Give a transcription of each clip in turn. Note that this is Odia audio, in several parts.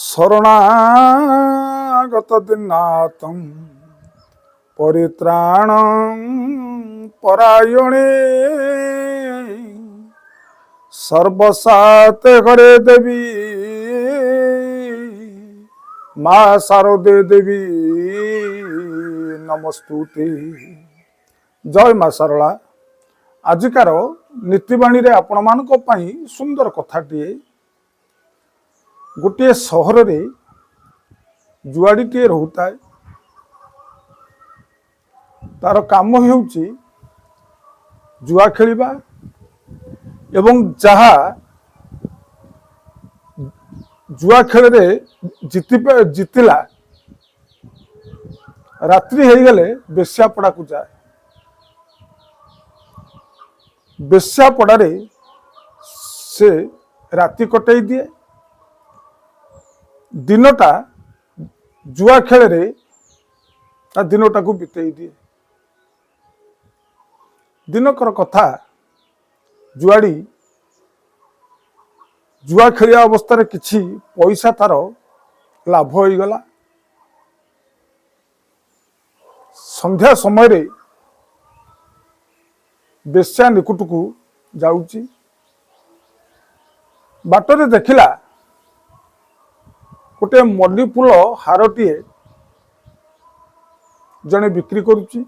শরণাগত দিনাতং পরিত্রাণ পরায়ণে সর্বসাতে ঘরে দেবী মা শারদে দেবী নমস্তুতে। জয় মা শারଳା। ଆଜିକାର ନୀତିବାଣୀରେ ଆପଣମାନଙ୍କ ପାଇଁ ସୁନ୍ଦର କଥାଟିଏ। ଗୋଟିଏ ସହରରେ ଜୁଆଡ଼ିଟିଏ ରହୁଥାଏ। ତାର କାମ ହେଉଛି ଜୁଆ ଖେଳିବା ଏବଂ ଯାହା ଜୁଆ ଖେଳରେ ଜିତିଲା ରାତ୍ରି ହେଇଗଲେ ବେଶ୍ୟାପଡ଼ାକୁ ଯାଏ। ବେଶ୍ୟାପଡ଼ାରେ ସେ ରାତି କଟେଇ ଦିଏ। ଦିନଟା ଜୁଆ ଖେଳରେ ତା ଦିନଟାକୁ ବିତେଇ ଦିଏ। ଦିନକର କଥା, ଜୁଆଡ଼ି ଜୁଆ ଖେଳିବା ଅବସ୍ଥାରେ କିଛି ପଇସା ତାର ଲାଭ ହୋଇଗଲା। ସନ୍ଧ୍ୟା ସମୟରେ ବେଶ୍ୟା ନିକଟକୁ ଯାଉଛି। ବାଟରେ ଦେଖିଲା ଗୋଟିଏ ମଲ୍ଲି ଫୁଲ ହାରଟିଏ ଜଣେ ବିକ୍ରି କରୁଛି।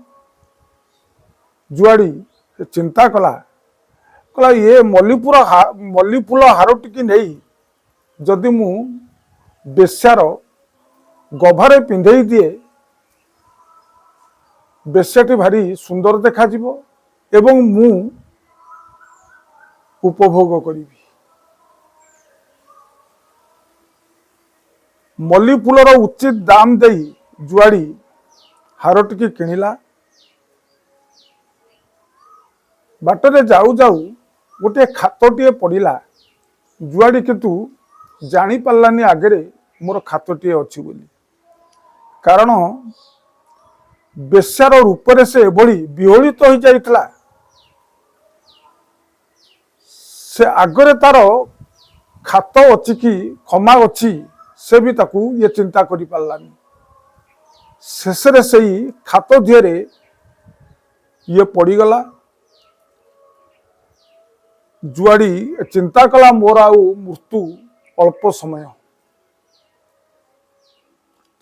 ଜୁଆଡ଼ି ଚିନ୍ତା କଲା, ଇଏ ମଲ୍ଲି ଫୁଲ ହାରଟିକି ନେଇ ଯଦି ମୁଁ ବେଶ୍ୟାର ଗଭାରେ ପିନ୍ଧେଇ ଦିଏ, ବେଶ୍ୟାଟି ଭାରି ସୁନ୍ଦର ଦେଖାଯିବ ଏବଂ ମୁଁ ଉପଭୋଗ କରିବି। ମଲ୍ଲି ଫୁଲର ଉଚିତ ଦାମ ଦେଇ ଜୁଆଡ଼ି ହାରଟିକି କିଣିଲା। ବାଟରେ ଯାଉ ଯାଉ ଗୋଟିଏ ଖାତଟିଏ ପଡ଼ିଲା। ଜୁଆଡ଼ି କିନ୍ତୁ ଜାଣିପାରିଲାନି ଆଗରେ ମୋର ଖାତଟିଏ ଅଛି ବୋଲି। କାରଣ ବେଶ୍ୟାର ରୂପରେ ସେ ଏଭଳି ବିହଳିତ ହୋଇଯାଇଥିଲା। ସେ ଆଗରେ ତାର ଖାତ ଅଛି କି କ୍ଷମା ଅଛି ସେ ବି ତାକୁ ଇଏ ଚିନ୍ତା କରିପାରିଲାନି। ଶେଷରେ ସେଇ ଖାତ ଦିହରେ ଇଏ ପଡ଼ିଗଲା। ଜୁଆଡ଼ି ଚିନ୍ତା କଲା, ମୋର ଆଉ ମୃତ୍ୟୁ ଅଳ୍ପ ସମୟ।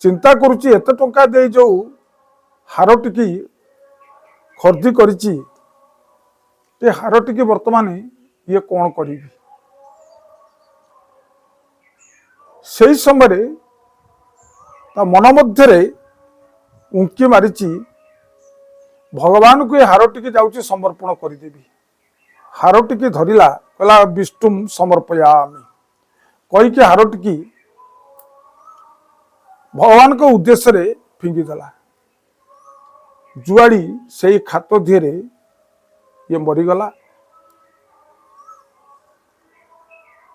ଚିନ୍ତା କରୁଛି, ଏତେ ଟଙ୍କା ଦେଇ ଯୋଉ ହାରଟିକି ଖରିଦି କରିଛି, ଏ ହାରଟିକି ବର୍ତ୍ତମାନ ଇଏ କ'ଣ କରିବି। ସେହି ସମୟରେ ତା ମନ ମଧ୍ୟରେ ଉଙ୍କି ମାରିଛି, ଭଗବାନଙ୍କୁ ଏ ହାରଟିକି ଯାଉଛି ସମର୍ପଣ କରିଦେବି। ହାରଟିକି ଧରିଲା, କହିଲା ବିଷ୍ଣୁମ୍ ସମର୍ପୟାମି କହିକି ହାରଟିକି ଭଗବାନଙ୍କ ଉଦ୍ଦେଶ୍ୟରେ ଫିଙ୍ଗିଦେଲା। ଜୁଆଡ଼ି ସେଇ ଖାତ ଦିହରେ ଇଏ ମରିଗଲା।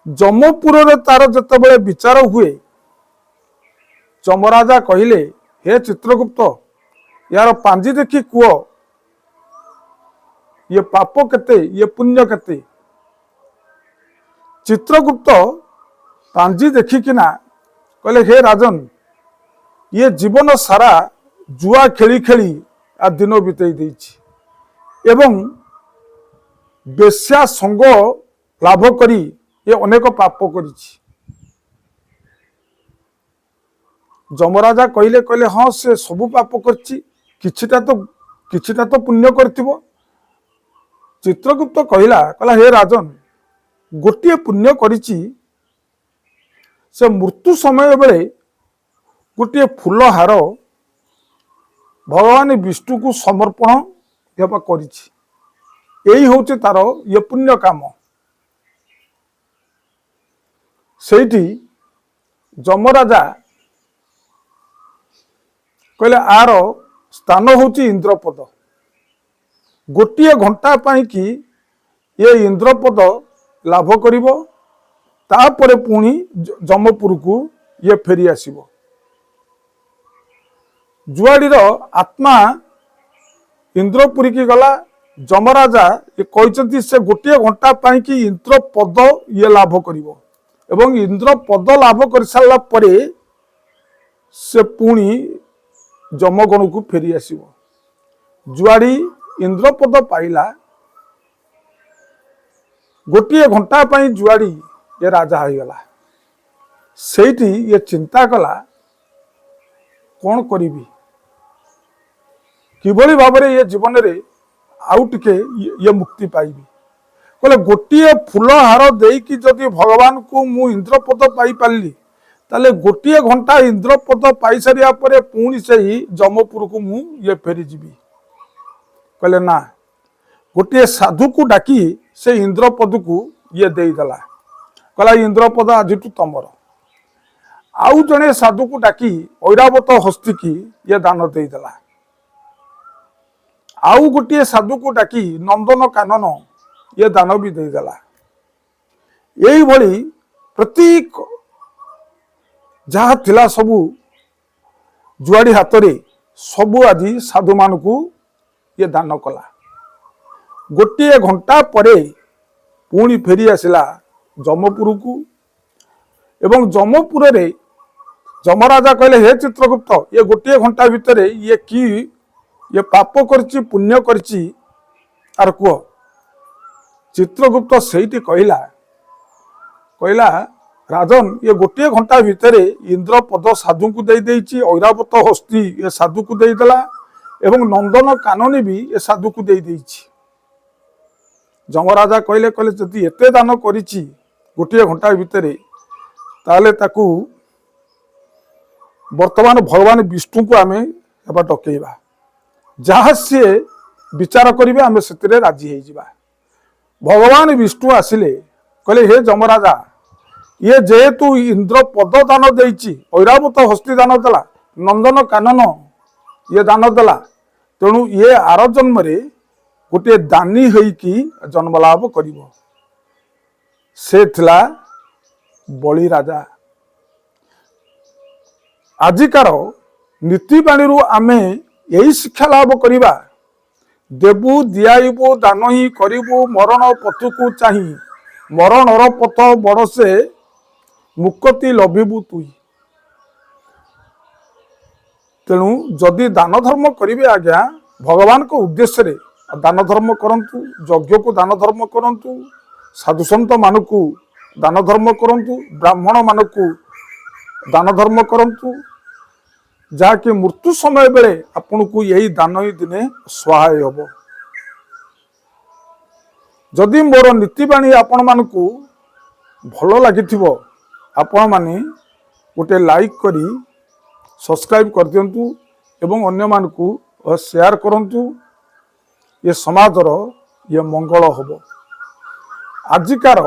ଯମପୁରରେ ତାର ଯେତେବେଳେ ବିଚାର ହୁଏ, ଯମରାଜା କହିଲେ, ହେ ଚିତ୍ରଗୁପ୍ତ, ୟାର ପାଞ୍ଜି ଦେଖି କୁହ, ଇଏ ପାପ କେତେ, ଇଏ ପୁଣ୍ୟ କେତେ। ଚିତ୍ରଗୁପ୍ତ ପାଞ୍ଜି ଦେଖିକିନା କହିଲେ, ହେ ରାଜନ, ଇଏ ଜୀବନ ସାରା ଜୁଆ ଖେଳି ଖେଳି ଦିନ ବିତେଇ ଦେଇଛି ଏବଂ ବେଶ୍ୟା ସଙ୍ଗ ଲାଭ କରି ଏ ଅନେକ ପାପ କରିଛି। ଯମରାଜା କହିଲେ, ହଁ ସେ ସବୁ ପାପ କରିଛି, କିଛିଟା ତ ପୁଣ୍ୟ କରିଥିବ। ଚିତ୍ରଗୁପ୍ତ କହିଲା, ହେ ରାଜନ, ଗୋଟିଏ ପୁଣ୍ୟ କରିଛି। ସେ ମୃତ୍ୟୁ ସମୟ ବେଳେ ଗୋଟିଏ ଫୁଲ ହାର ଭଗବାନ ବିଷ୍ଣୁକୁ ସମର୍ପଣ ହେବା କରିଛି। ଏଇ ହଉଛି ତାର ଇଏ ପୁଣ୍ୟ କାମ। ସେଇଠି ଯମରାଜା କହିଲେ, ଆର ସ୍ଥାନ ହଉଛି ଇନ୍ଦ୍ରପଦ। ଗୋଟିଏ ଘଣ୍ଟା ପାଇଁ କି ଏ ଇନ୍ଦ୍ରପଦ ଲାଭ କରିବ, ତାପରେ ପୁଣି ଯମପୁରକୁ ଇଏ ଫେରି ଆସିବ। ଜୁଆଡ଼ିର ଆତ୍ମା ଇନ୍ଦ୍ରପୁରୀକି ଗଲା। ଯମରାଜା କହିଛନ୍ତି ସେ ଗୋଟିଏ ଘଣ୍ଟା ପାଇଁ କି ଇନ୍ଦ୍ରପଦ ଇଏ ଲାଭ କରିବ, ଏବଂ ଇନ୍ଦ୍ର ପଦ ଲାଭ କରିସାରିଲା ପରେ ସେ ପୁଣି ଯମଗଣକୁ ଫେରି ଆସିବ। ଯୁଆଡି ଇନ୍ଦ୍ରପଦ ପାଇଲା, ଗୋଟିଏ ଘଣ୍ଟା ପାଇଁ ଯୁଆଡି ଏ ରାଜା ହେଇଗଲା। ସେଇଠି ଇଏ ଚିନ୍ତା କଲା, କଣ କରିବି, କିଭଳି ଭାବରେ ଏ ଜୀବନରେ ଆଉ ଟିକେ ଇଏ ମୁକ୍ତି ପାଇବି। କହିଲେ ଗୋଟିଏ ଫୁଲ ହାର ଦେଇକି ଯଦି ଭଗବାନଙ୍କୁ ମୁଁ ଇନ୍ଦ୍ରପଦ ପାଇପାରିଲି, ତାହେଲେ ଗୋଟିଏ ଘଣ୍ଟା ଇନ୍ଦ୍ରପଦ ପାଇସାରିବା ପରେ ପୁଣି ସେହି ଯମପୁରକୁ ମୁଁ ଇଏ ଫେରିଯିବି। କହିଲେ ନା, ଗୋଟିଏ ସାଧୁକୁ ଡାକି ସେ ଇନ୍ଦ୍ରପଦକୁ ଇଏ ଦେଇଦେଲା। କହିଲା ଇନ୍ଦ୍ରପଦ ଆଜିଠୁ ତମର। ଆଉ ଜଣେ ସାଧୁକୁ ଡାକି ଐରାବତ ହସ୍ତିକି ଇଏ ଦାନ ଦେଇଦେଲା। ଆଉ ଗୋଟିଏ ସାଧୁକୁ ଡାକି ନନ୍ଦନ କାନନ ଇଏ ଦାନ ବି ଦେଇଦେଲା। ଏଇଭଳି ପ୍ରତି ଯାହା ଥିଲା ସବୁ ଯୁଆଡି ହାତରେ ସବୁ ଆଜି ସାଧୁମାନଙ୍କୁ ଇଏ ଦାନ କଲା। ଗୋଟିଏ ଘଣ୍ଟା ପରେ ପୁଣି ଫେରି ଆସିଲା ଯମପୁରକୁ ଏବଂ ଯମପୁରରେ ଯମରାଜା କହିଲେ, ହେ ଚିତ୍ରଗୁପ୍ତ, ଇଏ ଗୋଟିଏ ଘଣ୍ଟା ଭିତରେ ଇଏ ପାପ କରିଛି ପୁଣ୍ୟ କରିଛି ଆର କୁହ। ଚିତ୍ରଗୁପ୍ତ ସେଇଠି କହିଲା, ରାଜନ, ଇଏ ଗୋଟିଏ ଘଣ୍ଟା ଭିତରେ ଇନ୍ଦ୍ରପଦ ସାଧୁଙ୍କୁ ଦେଇଦେଇଛି, ଐରାବତ ହସ୍ତି ଏ ସାଧୁକୁ ଦେଇଦେଲା ଏବଂ ନନ୍ଦନ କାନନୀ ବି ଏ ସାଧୁକୁ ଦେଇଦେଇଛି। ଯମରାଜା କହିଲେ ଯଦି ଏତେ ଦାନ କରିଛି ଗୋଟିଏ ଘଣ୍ଟା ଭିତରେ, ତାହେଲେ ତାକୁ ବର୍ତ୍ତମାନ ଭଗବାନ ବିଷ୍ଣୁଙ୍କୁ ଆମେ ହେବା ଡକେଇବା, ଯାହା ସିଏ ବିଚାର କରିବେ ଆମେ ସେଥିରେ ରାଜି ହେଇଯିବା। ଭଗବାନ ବିଷ୍ଣୁ ଆସିଲେ, କହିଲେ ହେ ଯମରାଜା, ଇଏ ଯେହେତୁ ଇନ୍ଦ୍ର ପଦ ଦାନ ଦେଇଛି, ଐରାବତ ହସ୍ତି ଦାନ ଦେଲା, ନନ୍ଦନ କାନନ ଇଏ ଦାନ ଦେଲା, ତେଣୁ ଇଏ ଆର ଜନ୍ମରେ ଗୋଟିଏ ଦାନୀ ହେଇକି ଜନ୍ମ ଲାଭ କରିବ। ସେ ଥିଲା ବଳି ରାଜା। ଆଜିକାର ନୀତିବାଣୀରୁ ଆମେ ଏହି ଶିକ୍ଷା ଲାଭ କରିବା, ଦେବୁ ଦିଆଇବୁ ଦାନ ହିଁ କରିବୁ, ମରଣ ପଥକୁ ଚାହିଁ ମରଣର ପଥ ବରସେ ମୁକତି ଲଭିବୁ ତୁଇ। ତେଣୁ ଯଦି ଦାନ ଧର୍ମ କରିବେ ଆଜ୍ଞା ଭଗବାନଙ୍କ ଉଦ୍ଦେଶ୍ୟରେ ଦାନ ଧର୍ମ କରନ୍ତୁ, ଯଜ୍ଞକୁ ଦାନ ଧର୍ମ କରନ୍ତୁ, ସାଧୁସନ୍ଥ ମାନଙ୍କୁ ଦାନ ଧର୍ମ କରନ୍ତୁ, ବ୍ରାହ୍ମଣ ମାନଙ୍କୁ ଦାନ ଧର୍ମ କରନ୍ତୁ, ଯାହାକି ମୃତ୍ୟୁ ସମୟ ବେଳେ ଆପଣଙ୍କୁ ଏହି ଦାନ ହିଁ ଦିନେ ସହାୟ ହେବ। ଯଦି ମୋର ନୀତିବାଣୀ ଆପଣମାନଙ୍କୁ ଭଲ ଲାଗିଥିବ, ଆପଣମାନେ ଗୋଟେ ଲାଇକ୍ କରି ସବସ୍କ୍ରାଇବ୍ କରିଦିଅନ୍ତୁ ଏବଂ ଅନ୍ୟମାନଙ୍କୁ ସେୟାର କରନ୍ତୁ। ଏ ସମାଜର ଇଏ ମଙ୍ଗଳ ହେବ। ଆଜିକାର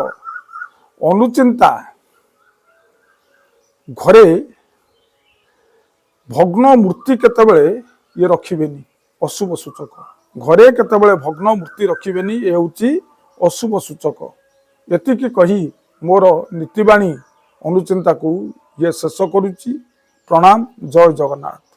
ଅନୁଚିନ୍ତା ଘରେ ଭଗ୍ନ ମୂର୍ତ୍ତି କେତେବେଳେ ଇଏ ରଖିବେନି, ଅଶୁଭ ସୂଚକ। ଘରେ କେତେବେଳେ ଭଗ୍ନ ମୂର୍ତ୍ତି ରଖିବେନି, ଏ ହେଉଛି ଅଶୁଭ ସୂଚକ। ଏତିକି କହି ମୋର ନୀତିବାଣୀ ଅନୁଚିନ୍ତାକୁ ଇଏ ଶେଷ କରୁଛି। ପ୍ରଣାମ, ଜୟ ଜଗନ୍ନାଥ।